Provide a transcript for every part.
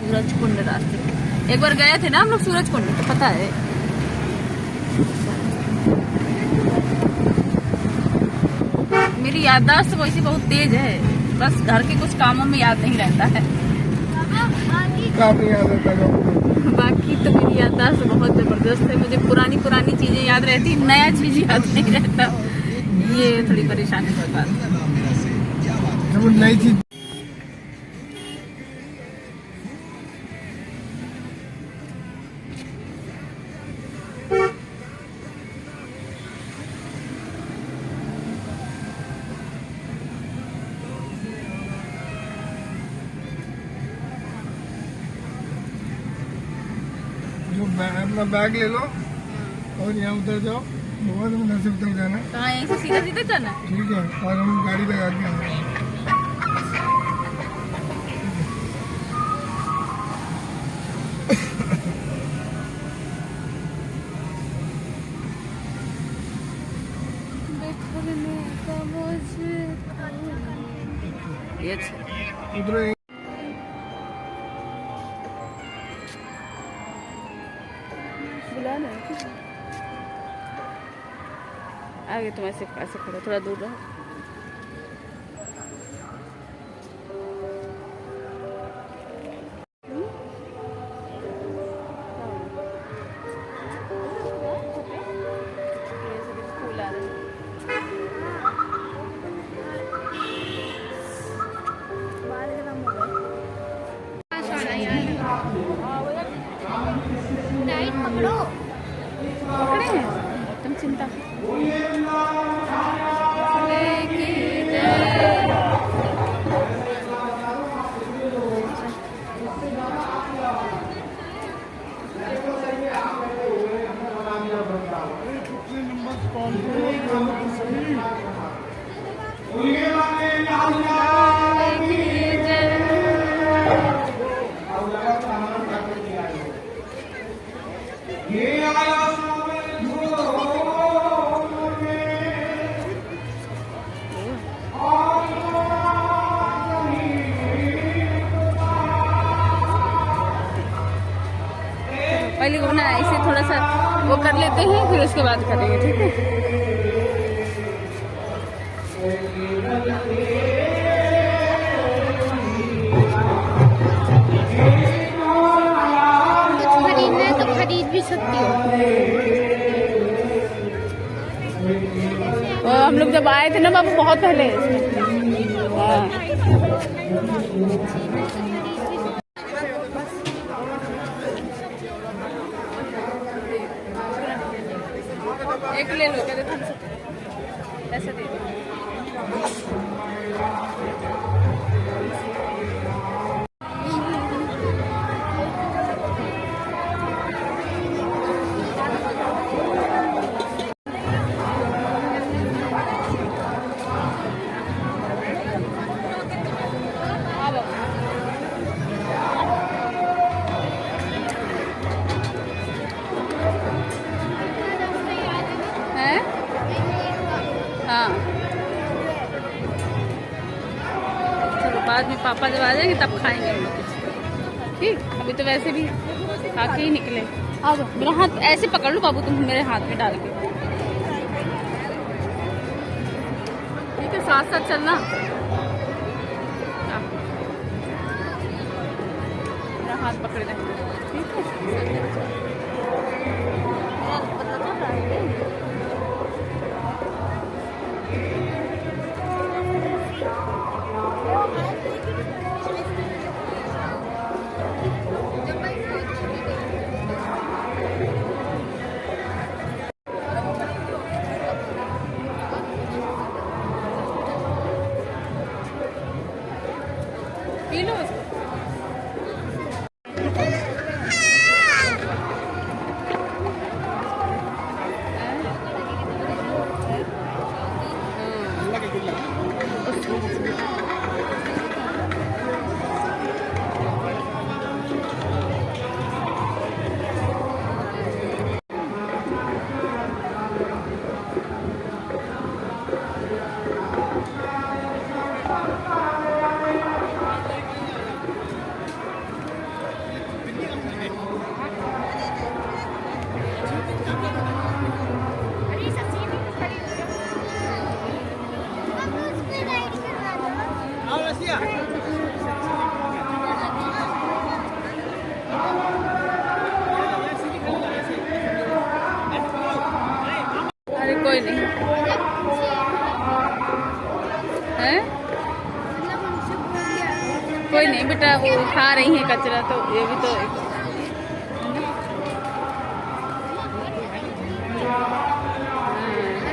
सूरज कुंड रास्ते पे एक बार गए थे ना हम लोग सूरज कुंड, तो पता है। मेरी याददाश्त वैसे बहुत तेज है, बस घर के कुछ कामों में याद नहीं रहता है। बाकी तो मेरी याददाश्त बहुत जबरदस्त है, मुझे पुरानी पुरानी चीजें याद रहती, नया चीज याद नहीं रहता। ये थोड़ी परेशानी की बात है। नई चीज अपना बैग ले लो और यहाँ उतर जाओ, बहुत मंदिर से उतर जाना। कहाँ, यहीं से सीधा सीधा जाना? ठीक है, और हम गाड़ी लगा के आएंगे। उधर आगे तुम ऐसे खड़ो, थोड़ा दूर रहो। फूल आ रहे हैं। पकड़ो, पकड़े हैं तुम, चिंता पहले वो ना इसे थोड़ा सा वो कर लेते हैं, फिर उसके बाद करेंगे, ठीक है। कुछ खरीदना है तो खरीद भी सकती हो। हम लोग जब आए थे ना बाबू, बहुत पहले। एक ले लो, कहते तुम ऐसे दे दो। हाँ, चलो बाद में पापा जब आ जाएंगे तब खाएंगे हम लोग कुछ, ठीक। अभी तो वैसे भी खा के ही निकले। अब मेरा हाथ ऐसे पकड़ लो बाबू, तुम मेरे हाथ में डाल के, ठीक है, साथ साथ चलना। मेरा हाथ पकड़े रहेंगे, ठीक है। पी लो उसको। बेटा वो उठा रही है कचरा, तो ये भी तो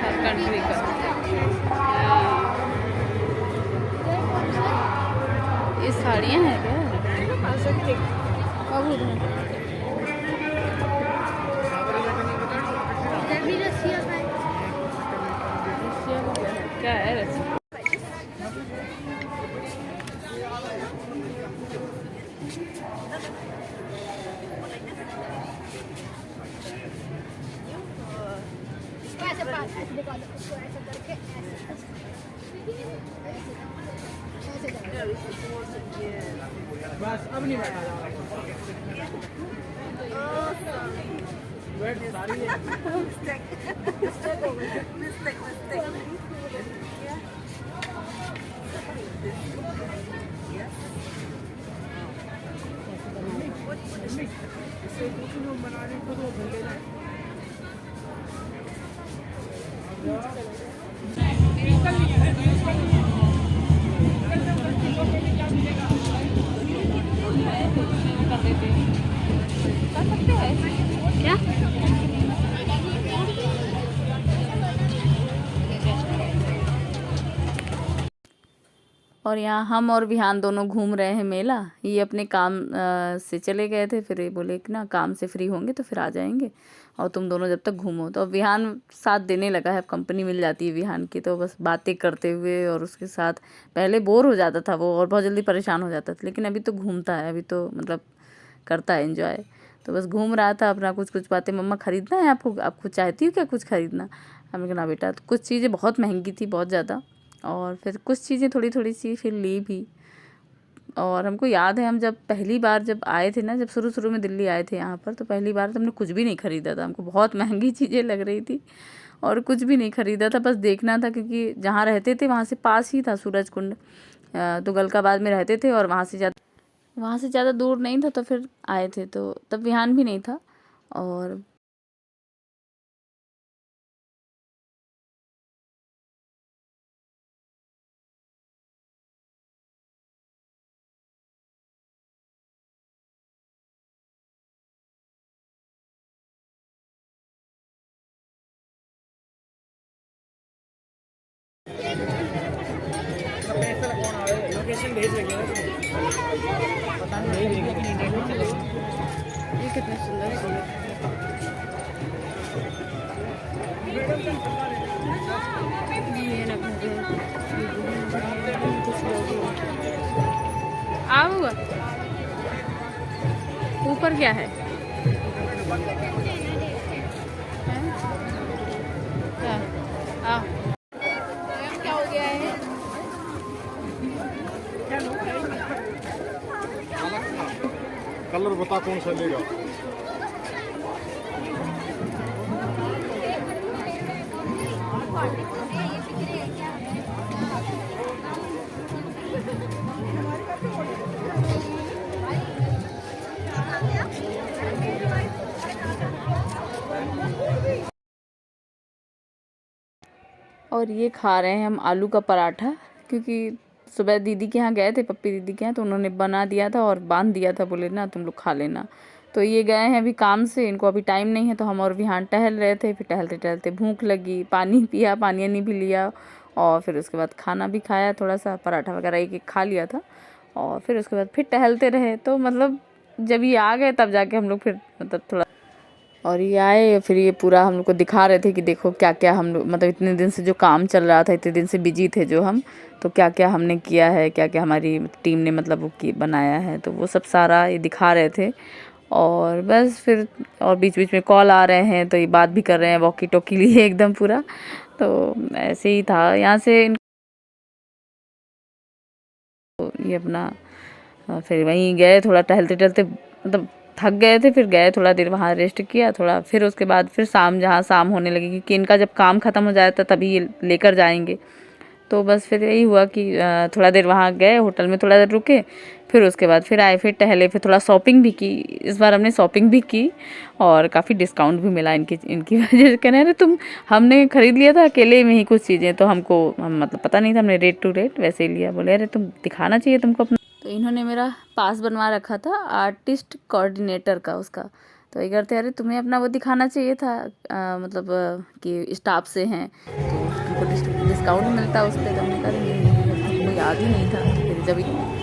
हर कंट्री का। ये साड़ियाँ हैं क्या? क्या है रस्सी? बस अब नहीं बैठा बनाने को तो भले जाए। क्या? और यहाँ हम और विहान दोनों घूम रहे हैं मेला। ये अपने काम से चले गए थे, फिर ये बोले कि ना काम से फ्री होंगे तो फिर आ जाएंगे और तुम दोनों जब तक घूमो। तो अब विहान साथ देने लगा है, कंपनी मिल जाती है विहान की, तो बस बातें करते हुए और उसके साथ पहले बोर हो जाता था वो और बहुत जल्दी परेशान हो जाता था, लेकिन अभी तो घूमता है, अभी तो मतलब करता है एंजॉय। तो बस घूम रहा था अपना, कुछ कुछ बातें, मम्मा ख़रीदना है आपको, आपको चाहती हो क्या कुछ ख़रीदना? हमने कहा ना बेटा। तो कुछ चीज़ें बहुत महंगी थी, बहुत ज़्यादा, और फिर कुछ चीज़ें थोड़ी थोड़ी सी फिर ली भी। और हमको याद है हम जब पहली बार जब आए थे ना, जब शुरू में दिल्ली आए थे यहाँ पर, तो पहली बार तो हमने कुछ भी नहीं ख़रीदा था। हमको बहुत महंगी चीज़ें लग रही थी और कुछ भी नहीं ख़रीदा था, बस देखना था, क्योंकि जहाँ रहते थे वहाँ से पास ही था सूरज कुंड, तो गलकाबाद में रहते थे और वहाँ से ज़्यादा दूर नहीं था। तो फिर आए थे, तो तब विहान भी नहीं था। लोकेशन भेज देंगे ना पता नहीं देंगे कि नहीं देंगे। ये कितने सुंदर सुंदर। ये ना आओ, ऊपर क्या है? क्या? आओ। क्या हो गया है? कलर बता कौन सा लेगा। और ये खा रहे हैं हम आलू का पराठा, क्योंकि सुबह दीदी के यहाँ गए थे, पप्पी दीदी के यहाँ, तो उन्होंने बना दिया था और बांध दिया था, बोले ना तुम लोग खा लेना। तो ये गए हैं अभी काम से, इनको अभी टाइम नहीं है, तो हम और विहान टहल रहे थे। फिर टहलते टहलते भूख लगी, पानी पिया, पानी नहीं भी लिया, और फिर उसके बाद खाना भी खाया, थोड़ा सा पराठा वगैरह एक एक खा लिया था, और फिर उसके बाद फिर टहलते रहे। तो मतलब जब ये आ गए तब जाके हम लोग फिर मतलब थोड़ा, और ये आए फिर ये पूरा हम लोग को दिखा रहे थे कि देखो क्या क्या हम लोग, मतलब इतने दिन से जो काम चल रहा था, इतने दिन से बिजी थे जो हम, तो क्या क्या हमने किया है, क्या क्या हमारी टीम ने मतलब वो बनाया है, तो वो सब सारा ये दिखा रहे थे। और बस फिर और बीच बीच में कॉल आ रहे हैं, तो ये बात भी कर रहे हैं वॉकी टॉकी लिए एकदम पूरा। तो ऐसे ही था यहाँ से ये अपना, फिर वहीं गए, थोड़ा टहलते टहलते मतलब थक गए थे, फिर गए थोड़ा देर वहाँ रेस्ट किया थोड़ा, फिर उसके बाद फिर जहाँ शाम होने लगी, क्योंकि इनका जब काम ख़त्म हो जाता तभी ये लेकर जाएंगे। तो बस फिर यही हुआ कि थोड़ा देर वहाँ गए, होटल में थोड़ा देर रुके, फिर उसके बाद फिर आए, फिर टहले, फिर थोड़ा शॉपिंग भी की। इस बार हमने शॉपिंग भी की और काफ़ी डिस्काउंट भी मिला इनकी वजह से। कहने रहे तुम, हमने ख़रीद लिया था अकेले में ही कुछ चीज़ें, तो हम मतलब पता नहीं था, हमने रेट टू रेट वैसे ही लिया। बोले अरे तुम दिखाना चाहिए तुमको अपना। तो इन्होंने मेरा पास बनवा रखा था आर्टिस्ट कोऑर्डिनेटर का उसका। तो ये कहते अरे तुम्हें अपना वो दिखाना चाहिए था, मतलब कि स्टाफ से हैं तो तुमको डिस्काउंट मिलता उस पर। तो हमने कहा नहीं हमको याद ही नहीं था। तो फिर जब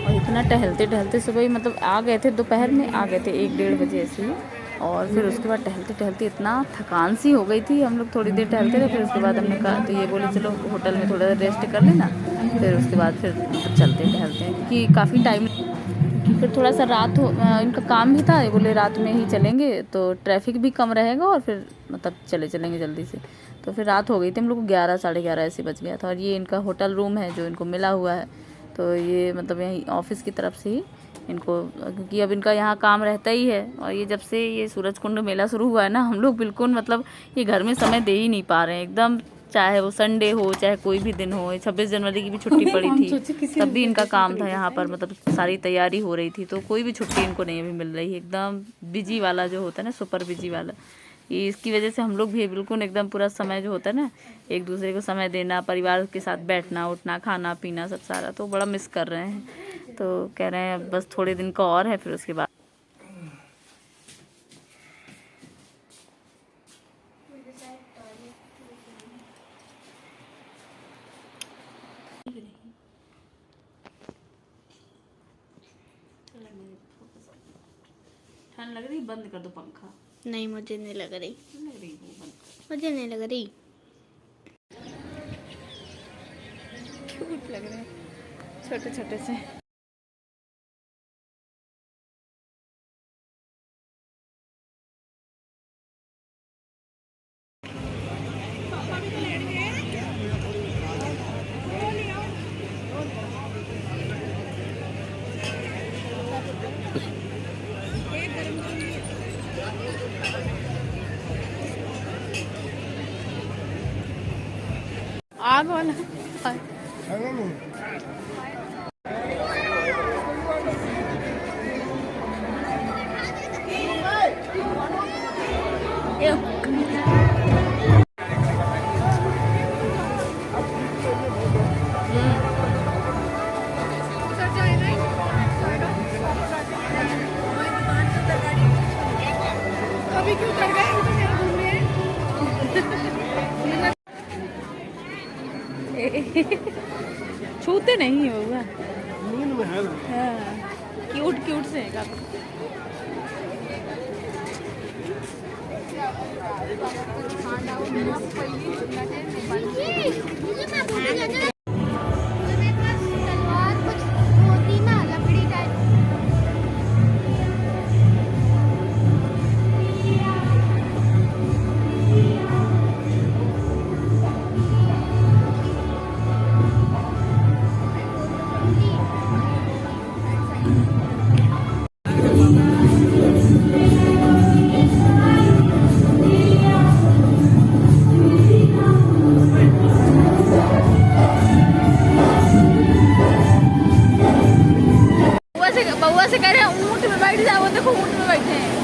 और इतना टहलते टहलते सुबह ही मतलब आ गए थे, दोपहर में आ गए थे 1-1:30 बजे ऐसे ही। और फिर उसके बाद टहलते टहलते इतना थकान सी हो गई थी, हम लोग थोड़ी देर टहलते रहे। फिर उसके बाद हमने कहा, तो ये बोले चलो होटल में थोड़ा रेस्ट कर लेना, फिर उसके बाद फिर मतलब चलते टहलते हैं क्योंकि काफ़ी टाइम, फिर थोड़ा सा रात हो, इनका काम भी था, ये बोले रात में ही चलेंगे तो ट्रैफिक भी कम रहेगा और फिर मतलब चलेंगे जल्दी से। तो फिर रात हो गई थी, हम लोग को 11-11:30 ऐसे बज गया था। और ये इनका होटल रूम है जो इनको मिला हुआ है, तो ये मतलब यहीं ऑफिस की तरफ से ही इनको, क्योंकि अब इनका यहाँ काम रहता ही है। और ये जब से ये सूरज कुंड मेला शुरू हुआ है ना, हम लोग बिल्कुल मतलब ये घर में समय दे ही नहीं पा रहे हैं एकदम, चाहे वो संडे हो चाहे कोई भी दिन हो। 26 जनवरी की भी छुट्टी पड़ी थी, तब भी इनका काम था यहाँ पर, मतलब सारी तैयारी हो रही थी, तो कोई भी छुट्टी इनको नहीं अभी मिल रही है। एकदम बिजी वाला जो होता है ना, सुपर बिजी वाला, ये इसकी वजह से हम लोग भी बिल्कुल एकदम पूरा समय जो होता है ना, एक दूसरे को समय देना, परिवार के साथ बैठना उठना खाना पीना सब सारा, तो बड़ा मिस कर रहे हैं। तो कह रहे हैं बस थोड़े दिन का और है, फिर उसके बाद ठंड लग रही, बंद कर दो पंखा। नहीं मुझे नहीं लग रही, लग रही वो बंद कर। मुझे नहीं लग रही। क्यूट लग रहे हैं छोटे छोटे से। आग वाला हेलो लो। अभी क्यों कर गए? तो मेरा घूम रहे छूते नहीं होगा। नींद में है ना। हाँ क्यूट क्यूट से है काफी। बउआ से कह रहे हैं ऊँट में बैठ जाओ, देखो ऊँट में बैठे हैं।